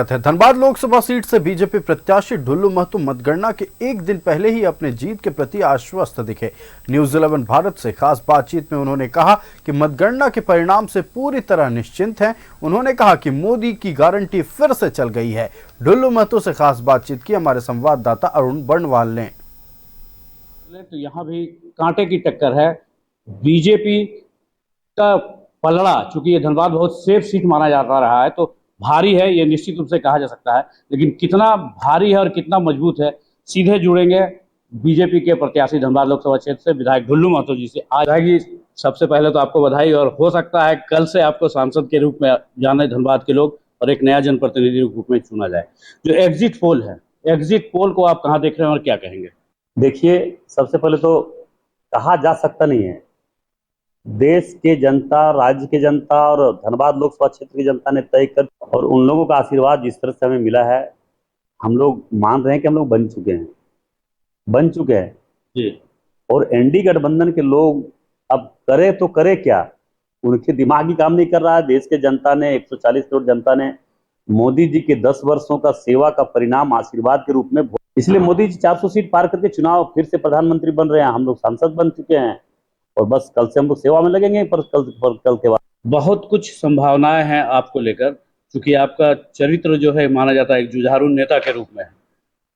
Dhanbad Lok Sabha seat से BJP प्रत्याशी ढुल्लू महतो मतगणना के एक दिन पहले ही अपने जीत के प्रति आश्वस्त दिखे। न्यूज़ 11 भारत से खास बातचीत में उन्होंने कहा कि मतगणना के परिणाम से पूरी तरह निश्चिंत हैं। उन्होंने कहा कि मोदी की गारंटी फिर से चल गई है। ढुल्लू महतो से खास बातचीत की हमारे संवाददाता अरुण बर्णवाल ने। तो यहाँ भी कांटे की टक्कर है। बीजेपी का पलड़ा, चूंकि ये धनबाद बहुत सेफ सीट माना जाता रहा है, तो भारी है, ये निश्चित रूप से कहा जा सकता है। लेकिन कितना भारी है और कितना मजबूत है, सीधे जुड़ेंगे बीजेपी के प्रत्याशी धनबाद लोकसभा क्षेत्र से विधायक ढुल्लू महतो जी से। आज जी, सबसे पहले तो आपको बधाई, और हो सकता है कल से आपको सांसद के रूप में जाने धनबाद के लोग और एक नया जनप्रतिनिधि के रूप में चुना जाए। जो एग्जिट पोल है, एग्जिट पोल को आप कहाँ देख रहे हैं और क्या कहेंगे? देखिए, सबसे पहले तो कहा जा सकता नहीं है, देश के जनता, राज्य के जनता और धनबाद लोकसभा क्षेत्र की जनता ने तय कर, और उन लोगों का आशीर्वाद जिस तरह से हमें मिला है, हम लोग मान रहे हैं कि हम लोग बन चुके हैं जी। और एनडीए गठबंधन के लोग अब करे तो करे क्या, उनके दिमाग ही काम नहीं कर रहा है। देश के जनता ने, 140 करोड़ जनता ने मोदी जी के 10 वर्षों का सेवा का परिणाम आशीर्वाद के रूप में, इसलिए मोदी जी 400 सीट पार करके चुनाव फिर से प्रधानमंत्री बन रहे हैं। हम लोग सांसद बन चुके हैं और बस कल से हम लोग सेवा में लगेंगे। पर कल के बाद बहुत कुछ संभावनाएं हैं आपको लेकर, क्योंकि आपका चरित्र जो है माना जाता है एक जुझारू नेता के रूप में है।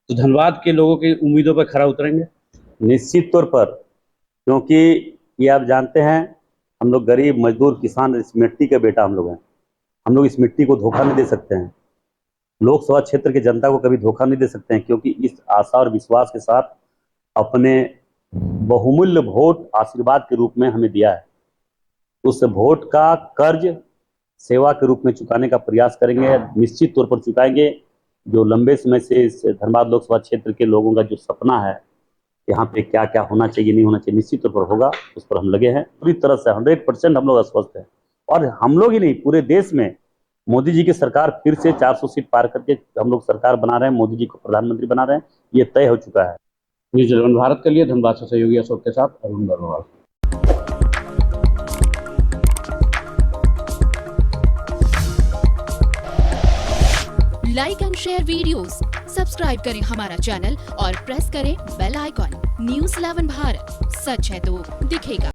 तो धनबाद के लोगों की उम्मीदों पर खरा उतरेंगे निश्चित तौर पर, क्योंकि ये आप जानते हैं, हम लोग गरीब मजदूर किसान, इस मिट्टी के बेटा हम लोग हैं। हम लोग इस मिट्टी को धोखा नहीं दे सकते हैं। लोकसभा क्षेत्र की जनता को कभी धोखा नहीं दे सकते हैं, क्योंकि इस आशा और विश्वास के साथ अपने बहुमूल्य वोट आशीर्वाद के रूप में हमें दिया है। उस वोट का कर्ज सेवा के रूप में चुकाने का प्रयास करेंगे, निश्चित तौर पर चुकाएंगे। जो लंबे समय से इस धनबाद लोकसभा क्षेत्र के लोगों का जो सपना है, यहाँ पे क्या क्या होना चाहिए, नहीं होना चाहिए, निश्चित तौर पर होगा। उस पर हम लगे हैं पूरी तरह से, 100% हम लोग आश्वस्त हैं। और हम लोग ही नहीं, पूरे देश में मोदी जी की सरकार फिर से 400 सीट पार करके हम लोग सरकार बना रहे हैं, मोदी जी को प्रधानमंत्री बना रहे हैं, ये तय हो चुका है। न्यूज़ 11 भारत के लिए धनबाद से सहयोगी अशोक के साथ Arun Barnwal. Like and share videos, subscribe करें हमारा चैनल और प्रेस करें बेल आइकॉन। न्यूज़ 11 भारत, सच है तो दिखेगा।